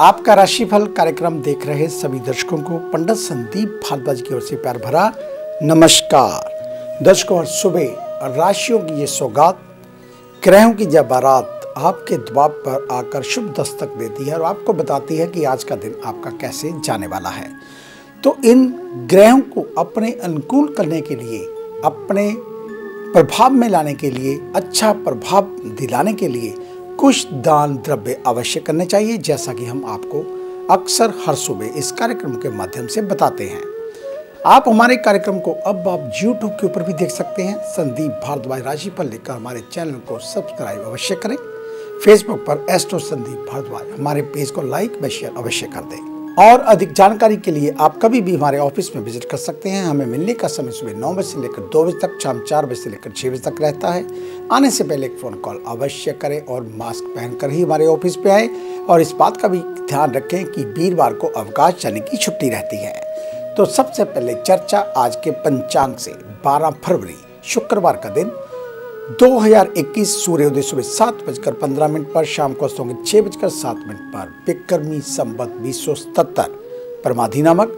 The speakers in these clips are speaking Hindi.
आपका राशिफल कार्यक्रम देख रहे सभी दर्शकों को पंडित संदीप भारद्वाज की ओर से प्यार भरा नमस्कार। दर्शकों, और सुबह राशियों की ये सौगात, ग्रहों की जब बारात आपके दबाव पर आकर शुभ दस्तक देती है और आपको बताती है कि आज का दिन आपका कैसे जाने वाला है। तो इन ग्रहों को अपने अनुकूल करने के लिए, अपने प्रभाव में लाने के लिए, अच्छा प्रभाव दिलाने के लिए कुछ दान द्रव्य अवश्य करने चाहिए, जैसा कि हम आपको अक्सर हर सुबह इस कार्यक्रम के माध्यम से बताते हैं। आप हमारे कार्यक्रम को अब आप YouTube के ऊपर भी देख सकते हैं। संदीप भारद्वाज राशिफल लिखकर हमारे चैनल को सब्सक्राइब अवश्य करें। फेसबुक पर एस्ट्रो संदीप भारद्वाज हमारे पेज को लाइक व शेयर अवश्य कर दें। और अधिक जानकारी के लिए आप कभी भी हमारे ऑफिस में विजिट कर सकते हैं। हमें मिलने का समय सुबह 9 बजे से लेकर 2 बजे तक, शाम 4 बजे से लेकर 6 बजे तक रहता है। आने से पहले एक फ़ोन कॉल अवश्य करें और मास्क पहनकर ही हमारे ऑफिस पे आए। और इस बात का भी ध्यान रखें कि वीरवार को अवकाश यानी कि छुट्टी रहती है। तो सबसे पहले चर्चा आज के पंचांग से। 12 फरवरी शुक्रवार का दिन 2021, सूर्योदय सुबह 7:15 पर, शाम को होंगे 6:07 पर, विक्रमी संवत 2077, परमाधि नामक,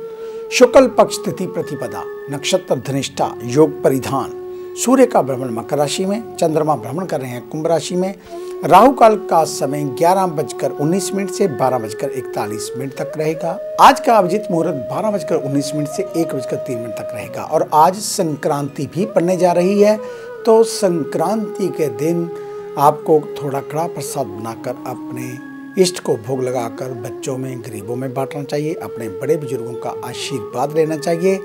शुक्ल पक्ष तिथि प्रतिपदा, नक्षत्र धनिष्ठा, योग परिधान, सूर्य का भ्रमण मकर राशि में, चंद्रमा भ्रमण कर रहे हैं कुंभ राशि में। राहु काल का समय 11:19 से 12:41 तक रहेगा। आज का अभिजीत मुहूर्त 12:19 से 1:03 तक रहेगा। और आज संक्रांति भी पड़ने जा रही है। तो संक्रांति के दिन आपको थोड़ा कड़ा प्रसाद बनाकर अपने इष्ट को भोग लगाकर बच्चों में, गरीबों में बांटना चाहिए। अपने बड़े बुजुर्गों का आशीर्वाद लेना चाहिए,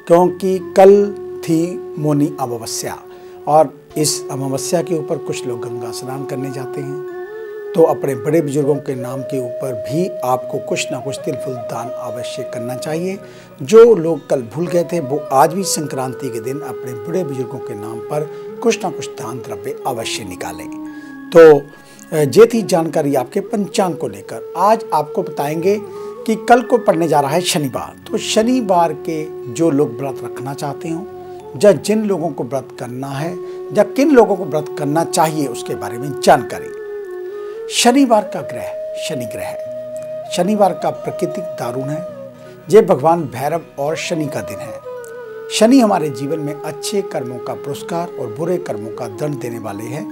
क्योंकि कल थी मौनी अमावस्या और इस अमावस्या के ऊपर कुछ लोग गंगा स्नान करने जाते हैं। तो अपने बड़े बुजुर्गों के नाम के ऊपर भी आपको कुछ ना कुछ तिल फूल दान अवश्य करना चाहिए। जो लोग कल भूल गए थे वो आज भी संक्रांति के दिन अपने बड़े बुजुर्गों के नाम पर कुछ ना कुछ दान द्रव्य अवश्य निकालें। तो ये थी जानकारी आपके पंचांग को लेकर। आज आपको बताएंगे कि कल को पड़ने जा रहा है शनिवार। तो शनिवार के जो लोग व्रत रखना चाहते हो, या जिन लोगों को व्रत करना है, या किन लोगों को व्रत करना चाहिए, उसके बारे में जानकारी। शनिवार का ग्रह शनि ग्रह है। शनिवार का प्राकृतिक दारुण है। ये भगवान भैरव और शनि का दिन है। शनि हमारे जीवन में अच्छे कर्मों का पुरस्कार और बुरे कर्मों का दंड देने वाले हैं।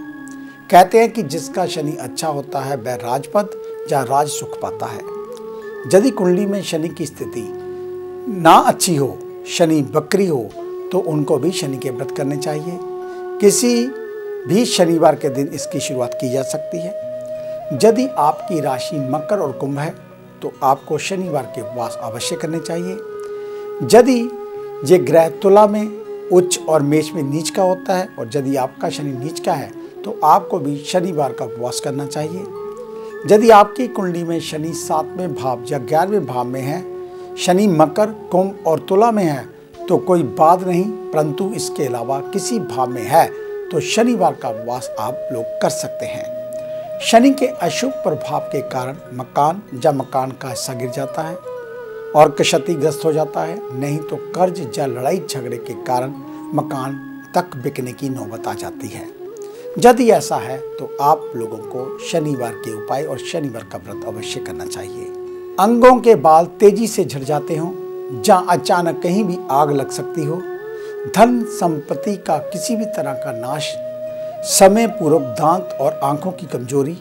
कहते हैं कि जिसका शनि अच्छा होता है वह राजपद या राज सुख पाता है। यदि कुंडली में शनि की स्थिति ना अच्छी हो, शनि बकरी हो, तो उनको भी शनि के व्रत करने चाहिए। किसी भी शनिवार के दिन इसकी शुरुआत की जा सकती है। यदि आपकी राशि मकर और कुंभ है तो आपको शनिवार के उपवास अवश्य करने चाहिए। यदि ये ग्रह तुला में उच्च और मेष में नीच का होता है, और यदि आपका शनि नीच का है तो आपको भी शनिवार का उपवास करना चाहिए। यदि आपकी कुंडली में शनि 7वें भाव या 11वें भाव में है, शनि मकर, कुंभ और तुला में है, तो कोई बात नहीं, परंतु इसके अलावा किसी भाव में है तो शनिवार का उपवास आप लोग कर सकते हैं। शनि के अशुभ प्रभाव के कारण मकान या मकान का हिस्सा गिर जाता है और क्षतिग्रस्त हो जाता है, नहीं तो कर्ज या लड़ाई झगड़े के कारण मकान तक बिकने की नौबत आ जाती है। यदि ऐसा है तो आप लोगों को शनिवार के उपाय और शनिवार का व्रत अवश्य करना चाहिए। अंगों के बाल तेजी से झड़ जाते हों, जहाँ अचानक कहीं भी आग लग सकती हो, धन संपत्ति का किसी भी तरह का नाश, समय पूर्व दांत और आंखों की कमजोरी,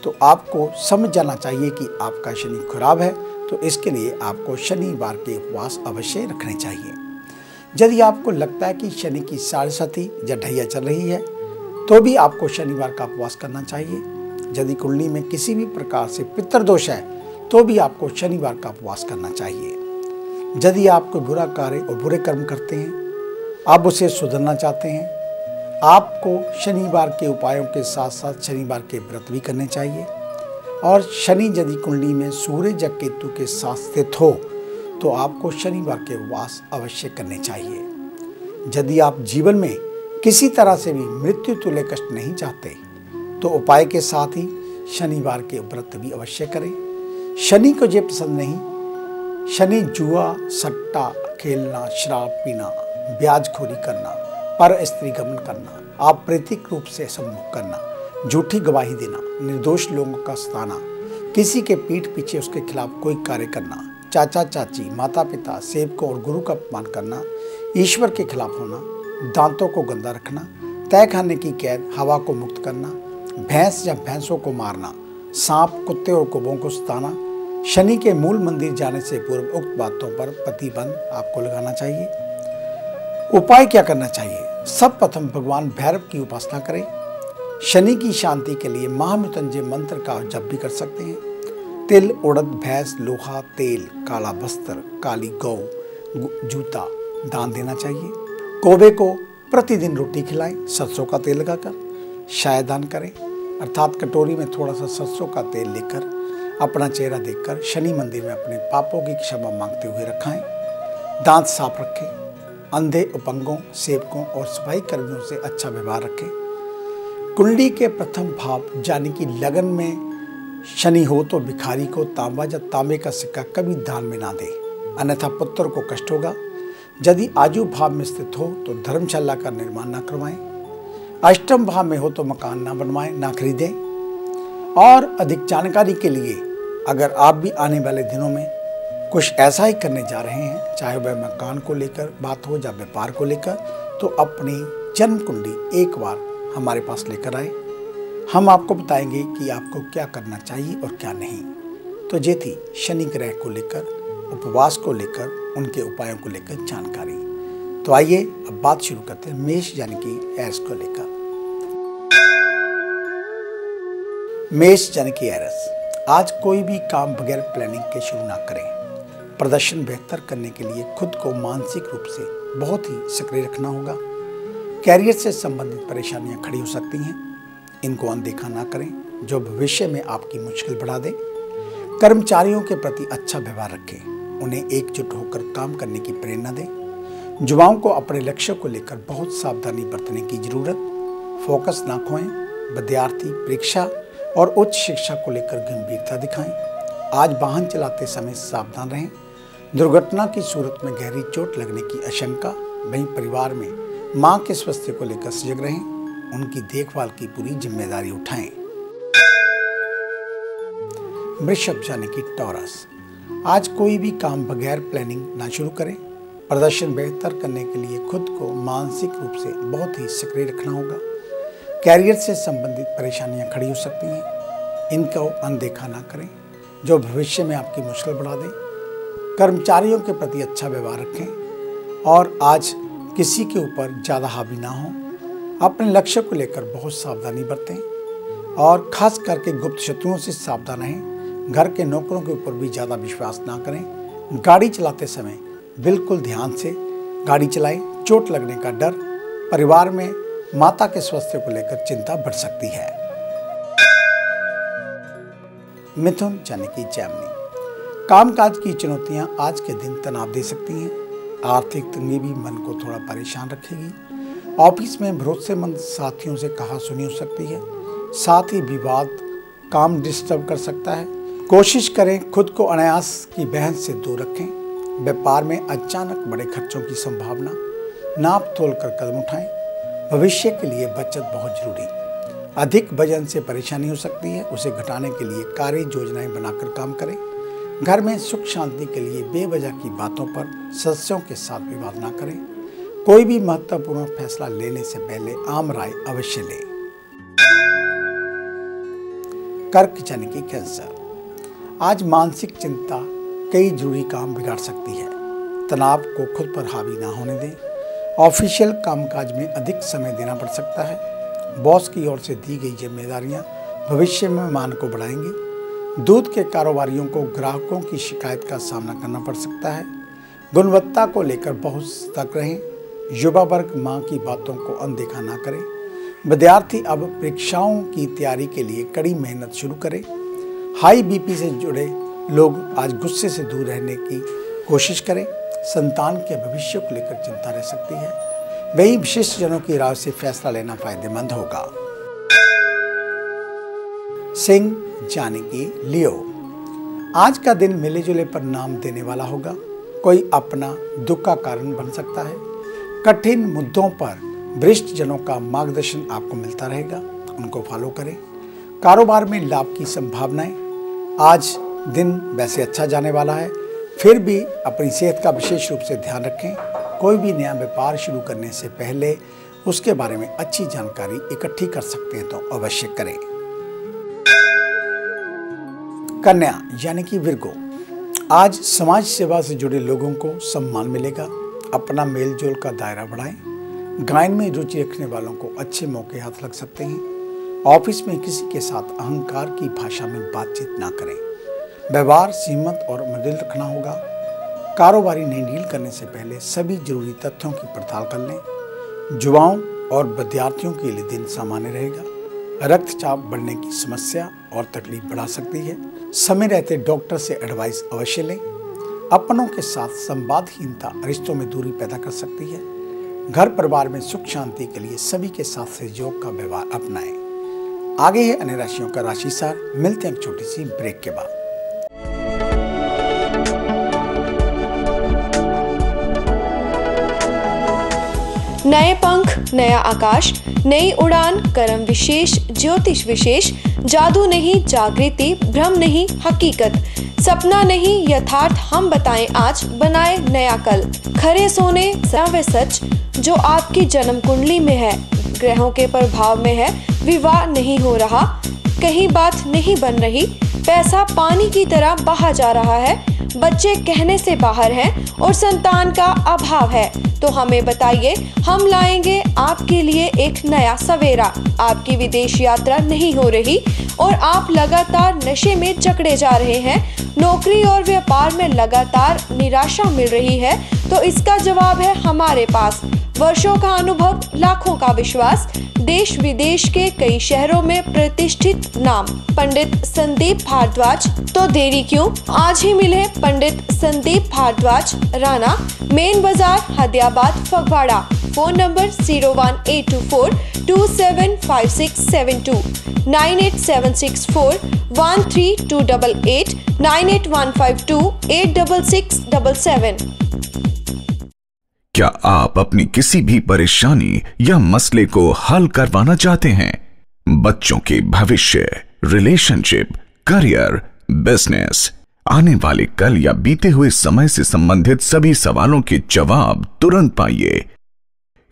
तो आपको समझ जाना चाहिए कि आपका शनि खराब है। तो इसके लिए आपको शनिवार के उपवास अवश्य रखने चाहिए। यदि आपको लगता है कि शनि की साढ़ेसाती या ढैया चल रही है तो भी आपको शनिवार का उपवास करना चाहिए। यदि कुंडली में किसी भी प्रकार से पितृदोष है तो भी आपको शनिवार का उपवास करना चाहिए। यदि आप कोई बुरा कार्य और बुरे कर्म करते हैं, आप उसे सुधरना चाहते हैं, आपको शनिवार के उपायों के साथ साथ शनिवार के व्रत भी करने चाहिए। और शनि यदि कुंडली में सूर्य या केतु के साथ स्थित हो तो आपको शनिवार के उपवास अवश्य करने चाहिए। यदि आप जीवन में किसी तरह से भी मृत्यु तुल्य कष्ट नहीं चाहते तो उपाय के साथ ही शनिवार के व्रत भी अवश्य करें। शनि को ये पसंद नहीं, शनि जुआ, सट्टा खेलना, शराब पीना, ब्याजखोरी करना, पर स्त्री गमन करना, अप्रैतिक रूप से सम्मुख करना, झूठी गवाही देना, निर्दोष लोगों का सताना, किसी के पीठ पीछे उसके खिलाफ कोई कार्य करना, चाचा चाची, माता पिता, सेवकों और गुरु का अपमान करना, ईश्वर के खिलाफ होना, दांतों को गंदा रखना, तय खाने की कैद, हवा को मुक्त करना, भैंस या भैंसों को मारना, सांप, कुत्ते और कौवों को सताना, शनि के मूल मंदिर जाने से पूर्व उक्त बातों पर प्रतिबंध आपको लगाना चाहिए। उपाय क्या करना चाहिए? सब प्रथम भगवान भैरव की उपासना करें। शनि की शांति के लिए महामृत्युंजय मंत्र का जप भी कर सकते हैं। तिल, उड़द, भैंस, लोहा, तेल, काला वस्त्र, काली गौ, जूता दान देना चाहिए। कौवे को प्रतिदिन रोटी खिलाएं, सरसों का तेल लगाकर। शाय दान करें, अर्थात कटोरी में थोड़ा सा सरसों का तेल लेकर अपना चेहरा देखकर शनि मंदिर में अपने पापों की क्षमा मांगते हुए रखाएं। दांत साफ रखें। अंधे, अपंगों, सेवकों और सफाई कर्मियों से अच्छा व्यवहार रखें। कुंडली के प्रथम भाव यानी कि लगन में शनि हो तो भिखारी को तांबा या तांबे का सिक्का कभी दान में ना दे, अन्यथा पुत्र को कष्ट होगा। यदि आजू भाव में स्थित हो तो धर्मशाला का निर्माण ना करवाएं। अष्टम भाव में हो तो मकान ना बनवाएं, ना खरीदें। और अधिक जानकारी के लिए अगर आप भी आने वाले दिनों में कुछ ऐसा ही करने जा रहे हैं, चाहे वह मकान को लेकर बात हो या व्यापार को लेकर, तो अपनी जन्म कुंडली एक बार हमारे पास लेकर आए। हम आपको बताएंगे कि आपको क्या करना चाहिए और क्या नहीं। तो ये थी शनि ग्रह को लेकर, उपवास को लेकर, उनके उपायों को लेकर जानकारी। तो आइए अब बात शुरू करते हैं मेष यानी कि एरिस को लेकर। मेष यानी कि एरिस, आज कोई भी काम बगैर प्लानिंग के शुरू ना करें। प्रदर्शन बेहतर करने के लिए खुद को मानसिक रूप से बहुत ही सक्रिय रखना होगा। कैरियर से संबंधित परेशानियां खड़ी हो सकती हैं, इनको अनदेखा ना करें जो भविष्य में आपकी मुश्किल बढ़ा दे। कर्मचारियों के प्रति अच्छा व्यवहार रखें, उन्हें एकजुट होकर काम करने की प्रेरणा दें। युवाओं को अपने लक्ष्य को लेकर बहुत सावधानी बरतने की जरूरत, फोकस ना खोएं। विद्यार्थी परीक्षा और उच्च शिक्षा को लेकर गंभीरता दिखाएं। आज वाहन चलाते समय सावधान रहें। दुर्घटना की सूरत में गहरी चोट लगने की आशंका। वहीं परिवार में मां के स्वास्थ्य को लेकर सजग रहें, उनकी देखभाल की पूरी जिम्मेदारी उठाएं। वृषभ यानी कि टॉरस, आज कोई भी काम बगैर प्लानिंग ना शुरू करें। प्रदर्शन बेहतर करने के लिए खुद को मानसिक रूप से बहुत ही सक्रिय रखना होगा। कैरियर से संबंधित परेशानियां खड़ी हो सकती हैं, इनको अनदेखा ना करें जो भविष्य में आपकी मुश्किल बढ़ा दे। कर्मचारियों के प्रति अच्छा व्यवहार रखें और आज किसी के ऊपर ज़्यादा हावी ना हो। अपने लक्ष्य को लेकर बहुत सावधानी बरतें और खास करके गुप्त शत्रुओं से सावधान रहें। घर के नौकरों के ऊपर भी ज़्यादा विश्वास ना करें। गाड़ी चलाते समय बिल्कुल ध्यान से गाड़ी चलाएं। चोट लगने का डर, परिवार में माता के स्वास्थ्य को लेकर चिंता बढ़ सकती है। मिथुन यानी कि जेमिनी, कामकाज की चुनौतियां आज के दिन तनाव दे सकती हैं। आर्थिक तंगी भी मन को थोड़ा परेशान रखेगी। ऑफिस में भरोसेमंद साथियों से कहासुनी हो सकती है, साथ ही विवाद काम डिस्टर्ब कर सकता है। कोशिश करें खुद को अनायास की बहस से दूर रखें। व्यापार में अचानक बड़े खर्चों की संभावना, नाप तोल कर कदम उठाएं। भविष्य के लिए बचत बहुत जरूरी। अधिक वजन से परेशानी हो सकती है, उसे घटाने के लिए कार्य योजनाएं बनाकर काम करें। घर में सुख शांति के लिए बेवजह की बातों पर सदस्यों के साथ विवाद ना करें। कोई भी महत्वपूर्ण फैसला लेने से पहले आम राय अवश्य लें। कर्क यानी कि कैंसर, आज मानसिक चिंता कई जरूरी काम बिगाड़ सकती है। तनाव को खुद पर हावी ना होने दें। ऑफिशियल कामकाज में अधिक समय देना पड़ सकता है। बॉस की ओर से दी गई जिम्मेदारियां भविष्य में मान को बढ़ाएंगी। दूध के कारोबारियों को ग्राहकों की शिकायत का सामना करना पड़ सकता है। गुणवत्ता को लेकर बहुत सतर्क रहें। युवा वर्ग मां की बातों को अनदेखा ना करें। विद्यार्थी अब परीक्षाओं की तैयारी के लिए कड़ी मेहनत शुरू करें। हाई बीपी से जुड़े लोग आज गुस्से से दूर रहने की कोशिश करें। संतान के भविष्य को लेकर चिंता रह सकती है। वही विशिष्ट जनों की राय से फैसला लेना फायदेमंद होगा। सिंह यानी कि लियो, आज का दिन मिले जुले परिणाम देने वाला होगा। कोई अपना दुख का कारण बन सकता है। कठिन मुद्दों पर वरिष्ठ जनों का मार्गदर्शन आपको मिलता रहेगा, उनको फॉलो करें। कारोबार में लाभ की संभावनाएं, आज दिन वैसे अच्छा जाने वाला है, फिर भी अपनी सेहत का विशेष रूप से ध्यान रखें। कोई भी नया व्यापार शुरू करने से पहले उसके बारे में अच्छी जानकारी इकट्ठी कर सकते हैं तो अवश्य करें। कन्या यानी कि विर्गो, आज समाज सेवा से जुड़े लोगों को सम्मान मिलेगा। अपना मेल जोल का दायरा बढ़ाएं। गायन में रुचि रखने वालों को अच्छे मौके हाथ लग सकते हैं। ऑफिस में किसी के साथ अहंकार की भाषा में बातचीत ना करें। व्यवहार सीमित और मृदुल रखना होगा। कारोबारी नहीं डील करने से पहले सभी जरूरी तथ्यों की पड़ताल कर लें। युवाओं और विद्यार्थियों के लिए दिन सामान्य रहेगा। रक्तचाप बढ़ने की समस्या और तकलीफ बढ़ा सकती है। समय रहते डॉक्टर से एडवाइस अवश्य लें। अपनों के साथ संवादहीनता रिश्तों में दूरी पैदा कर सकती है। घर परिवार में सुख शांति के लिए सभी के साथ सहयोग का व्यवहार अपनाएं। आगे है अन्य राशियों का राशि सार। मिलते हैं एक छोटी सी ब्रेक के बाद। नए पंख, नया आकाश, नई उड़ान, कर्म विशेष, ज्योतिष विशेष, जादू नहीं जागृति, भ्रम नहीं हकीकत, सपना नहीं यथार्थ, हम बताएं आज, बनाए नया कल। खरे सोने व सच जो आपकी जन्म कुंडली में है, ग्रहों के प्रभाव में है, विवाह नहीं हो रहा, कहीं बात नहीं बन रही, पैसा पानी की तरह बहा जा रहा है, बच्चे कहने से बाहर हैं और संतान का अभाव है, तो हमें बताइए, हम लाएंगे आपके लिए एक नया सवेरा। आपकी विदेश यात्रा नहीं हो रही और आप लगातार नशे में जकड़े जा रहे हैं, नौकरी और व्यापार में लगातार निराशा मिल रही है, तो इसका जवाब है हमारे पास। वर्षों का अनुभव, लाखों का विश्वास, देश विदेश के कई शहरों में प्रतिष्ठित नाम पंडित संदीप भारद्वाज। तो देरी क्यों, आज ही मिले पंडित संदीप भारद्वाज, राणा, मेन बाजार, हदियाबाद, फगवाड़ा। Phone number 01824275672, 9876413288, 9815286677। क्या आप अपनी किसी भी परेशानी या मसले को हल करवाना चाहते हैं? बच्चों के भविष्य, रिलेशनशिप, करियर, बिजनेस, आने वाले कल या बीते हुए समय से संबंधित सभी सवालों के जवाब तुरंत पाइए।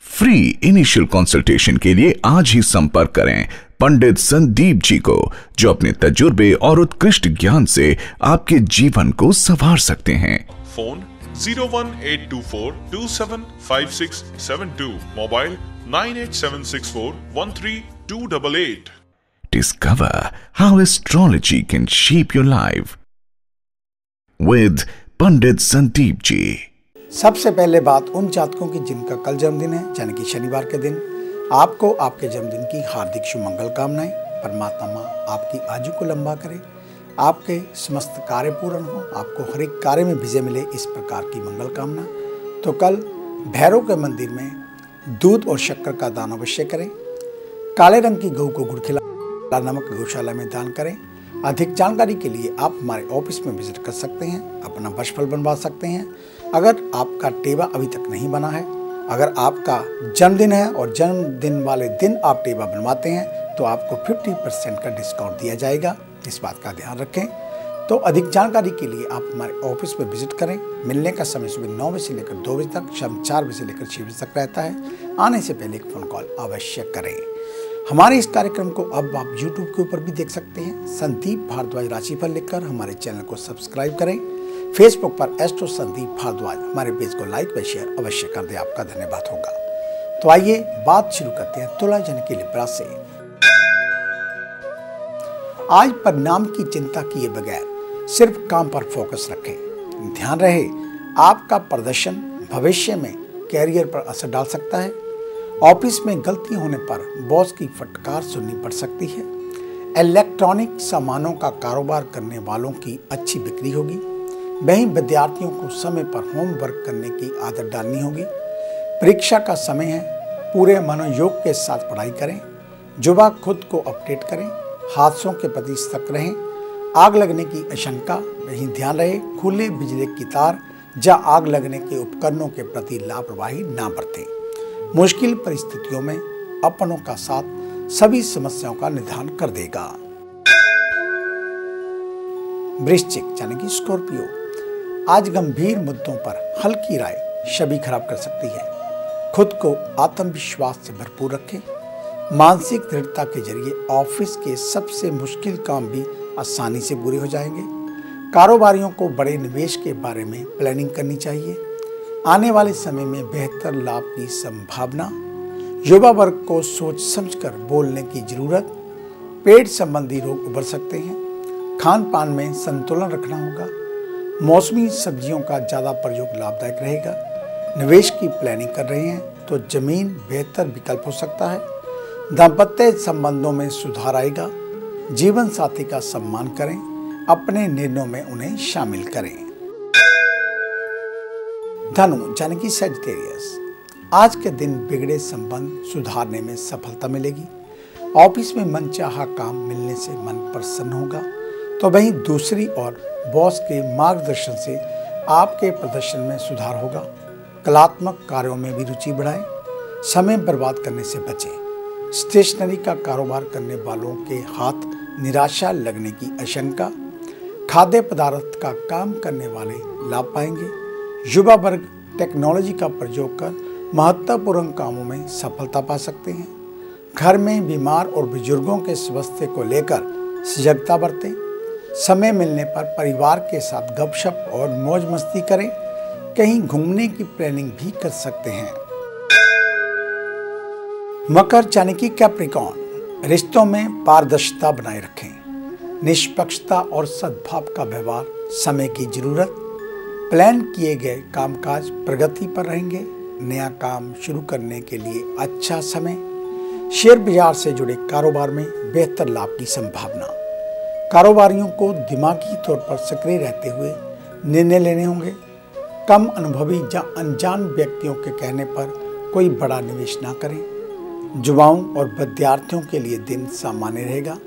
फ्री इनिशियल कंसल्टेशन के लिए आज ही संपर्क करें पंडित संदीप जी को, जो अपने तजुर्बे और उत्कृष्ट ज्ञान से आपके जीवन को संवार सकते हैं। Phone 01824275672, mobile 9876413288। Discover how astrology can shape your life with पंडित संदीप जी। सबसे पहले बात उन जातकों की जिनका कल जन्मदिन है, यानी कि शनिवार के दिन। आपको आपके जन्मदिन की हार्दिक शुभ मंगल कामनाएं। परमात्मा आपकी आयु को लंबा करे, आपके समस्त कार्य पूर्ण हो, आपको हर एक कार्य में विजय मिले, इस प्रकार की मंगल कामना। तो कल भैरव के मंदिर में दूध और शक्कर का दान अवश्य करें। काले रंग की गऊ को गुड़ खिला नामक गौशाला में दान करें। अधिक जानकारी के लिए आप हमारे ऑफिस में विजिट कर सकते हैं, अपना वर्षफल बनवा सकते हैं। अगर आपका टेबा अभी तक नहीं बना है, अगर आपका जन्मदिन है और जन्मदिन वाले दिन आप टेबा बनवाते हैं, तो आपको 50% का डिस्काउंट दिया जाएगा। इस बात का ध्यान रखें। तो अधिक जानकारी के लिए आप हमारे ऑफिस में विजिट करें। मिलने का समय सुबह 9 बजे से लेकर 2 बजे तक, शाम 4 बजे से लेकर 6 बजे तक रहता है। आने से पहले एक फ़ोन कॉल अवश्य करें। हमारे इस कार्यक्रम को अब आप YouTube के ऊपर भी देख सकते हैं। संदीप भारद्वाज राशिफल लिखकर हमारे चैनल को सब्सक्राइब करें। फेसबुक पर एस्ट्रो संदीप भारद्वाज हमारे पेज को लाइक व शेयर अवश्य कर दें, आपका धन्यवाद होगा। तो आइए बात शुरू करते हैं तुला यानी कि लिब्रा से। आज परिणाम की चिंता किए बगैर सिर्फ काम पर फोकस रखें। ध्यान रहे, आपका प्रदर्शन भविष्य में कैरियर पर असर डाल सकता है। ऑफिस में गलती होने पर बॉस की फटकार सुननी पड़ सकती है। इलेक्ट्रॉनिक सामानों का कारोबार करने वालों की अच्छी बिक्री होगी। वहीं विद्यार्थियों को समय पर होमवर्क करने की आदत डालनी होगी। परीक्षा का समय है, पूरे मनोयोग के साथ पढ़ाई करें। युवा खुद को अपडेट करें। हादसों के प्रति सतर्क रहें। आग लगने की आशंका, वहीं ध्यान रहे खुले बिजली की तार या आग लगने के उपकरणों के प्रति लापरवाही ना बरतें। मुश्किल परिस्थितियों में अपनों का साथ सभी समस्याओं का निदान कर देगा। वृश्चिक यानी कि स्कॉर्पियो, आज गंभीर मुद्दों पर हल्की राय छवि खराब कर सकती है। खुद को आत्मविश्वास से भरपूर रखें। मानसिक दृढ़ता के जरिए ऑफिस के सबसे मुश्किल काम भी आसानी से पूरे हो जाएंगे। कारोबारियों को बड़े निवेश के बारे में प्लानिंग करनी चाहिए। आने वाले समय में बेहतर लाभ की संभावना। युवा वर्ग को सोच समझकर बोलने की जरूरत। पेट संबंधी रोग उभर सकते हैं। खान पान में संतुलन रखना होगा। मौसमी सब्जियों का ज़्यादा प्रयोग लाभदायक रहेगा। निवेश की प्लानिंग कर रहे हैं तो जमीन बेहतर विकल्प हो सकता है। दाम्पत्य संबंधों में सुधार आएगा। जीवन साथी का सम्मान करें। अपने निर्णयों में उन्हें शामिल करें। धनु यानी कि सजिटेरियस, आज के दिन बिगड़े संबंध सुधारने में सफलता मिलेगी। ऑफिस में मनचाहा काम मिलने से मन प्रसन्न होगा, तो वहीं दूसरी ओर बॉस के मार्गदर्शन से आपके प्रदर्शन में सुधार होगा। कलात्मक कार्यों में भी रुचि बढ़ाएं। समय बर्बाद करने से बचें। स्टेशनरी का कारोबार करने वालों के हाथ निराशा लगने की आशंका। खाद्य पदार्थ का काम करने वाले लाभ पाएंगे। युवा वर्ग टेक्नोलॉजी का प्रयोग कर महत्वपूर्ण कामों में सफलता पा सकते हैं। घर में बीमार और बुजुर्गों के स्वास्थ्य को लेकर सजगता बरतें। समय मिलने पर परिवार के साथ गपशप और मौज मस्ती करें। कहीं घूमने की प्लानिंग भी कर सकते हैं। मकर यानी कि कैप्रिकॉर्न, रिश्तों में पारदर्शिता बनाए रखें। निष्पक्षता और सद्भाव का व्यवहार समय की जरूरत। प्लान किए गए कामकाज प्रगति पर रहेंगे। नया काम शुरू करने के लिए अच्छा समय। शेयर बाजार से जुड़े कारोबार में बेहतर लाभ की संभावना। कारोबारियों को दिमागी तौर पर सक्रिय रहते हुए निर्णय लेने होंगे। कम अनुभवी या अनजान व्यक्तियों के कहने पर कोई बड़ा निवेश ना करें। युवाओं और विद्यार्थियों के लिए दिन सामान्य रहेगा।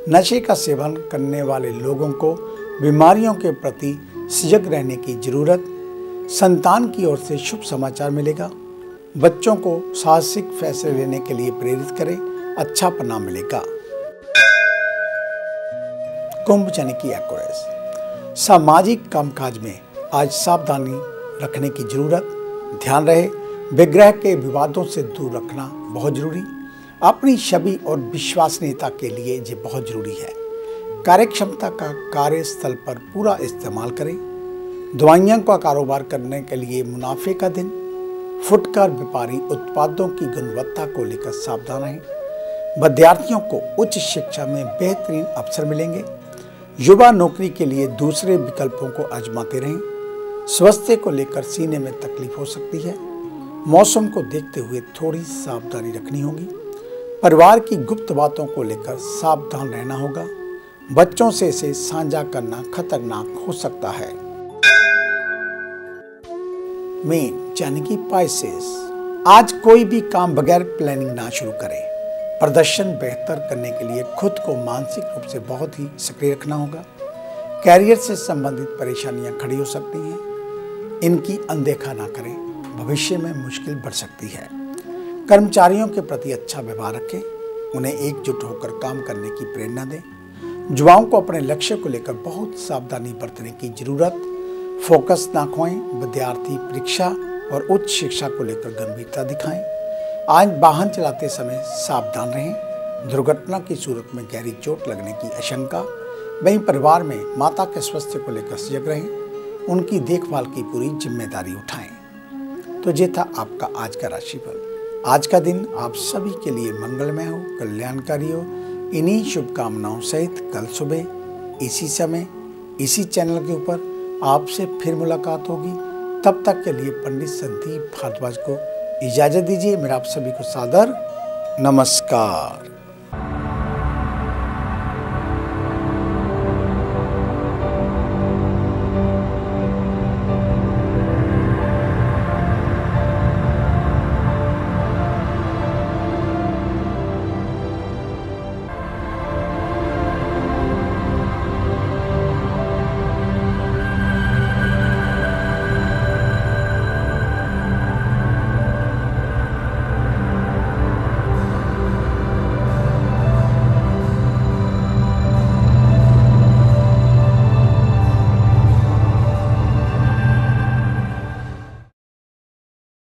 नशे का सेवन करने वाले लोगों को बीमारियों के प्रति सजग रहने की जरूरत। संतान की ओर से शुभ समाचार मिलेगा। बच्चों को साहसिक फैसले लेने के लिए प्रेरित करें। अच्छा परिणाम मिलेगा। कुंभ यानी कि एक्वेरियस, सामाजिक कामकाज में आज सावधानी रखने की जरूरत। ध्यान रहे विग्रह के विवादों से दूर रखना बहुत जरूरी। अपनी छवि और विश्वसनीयता के लिए ये बहुत जरूरी है। कार्यक्षमता का कार्यस्थल पर पूरा इस्तेमाल करें। दवाइयों का कारोबार करने के लिए मुनाफे का दिन। फुटकर व्यापारी उत्पादों की गुणवत्ता को लेकर सावधान रहें। विद्यार्थियों को उच्च शिक्षा में बेहतरीन अवसर मिलेंगे। युवा नौकरी के लिए दूसरे विकल्पों को आजमाते रहें। स्वास्थ्य को लेकर सीने में तकलीफ हो सकती है। मौसम को देखते हुए थोड़ी सावधानी रखनी होगी। परिवार की गुप्त बातों को लेकर सावधान रहना होगा। बच्चों से इसे साझा करना खतरनाक हो सकता है। मीन यानी कि पाइसेस, आज कोई भी काम बगैर प्लानिंग ना शुरू करें। प्रदर्शन बेहतर करने के लिए खुद को मानसिक रूप से बहुत ही सक्रिय रखना होगा। कैरियर से संबंधित परेशानियां खड़ी हो सकती हैं, इनकी अनदेखा ना करें, भविष्य में मुश्किल बढ़ सकती है। कर्मचारियों के प्रति अच्छा व्यवहार रखें, उन्हें एकजुट होकर काम करने की प्रेरणा दें। युवाओं को अपने लक्ष्य को लेकर बहुत सावधानी बरतने की जरूरत। फोकस ना खोएं। विद्यार्थी परीक्षा और उच्च शिक्षा को लेकर गंभीरता दिखाएं। आज वाहन चलाते समय सावधान रहें। दुर्घटना की सूरत में गहरी चोट लगने की आशंका। वहीं परिवार में माता के स्वास्थ्य को लेकर सजग रहें, उनकी देखभाल की पूरी जिम्मेदारी उठाएं। तो ये था आपका आज का राशिफल। आज का दिन आप सभी के लिए मंगलमय हो, कल्याणकारी हो। इन्हीं शुभकामनाओं सहित कल सुबह इसी समय इसी चैनल के ऊपर आपसे फिर मुलाकात होगी। तब तक के लिए पंडित संदीप भारद्वाज को इजाजत दीजिए। मेरा आप सभी को सादर नमस्कार।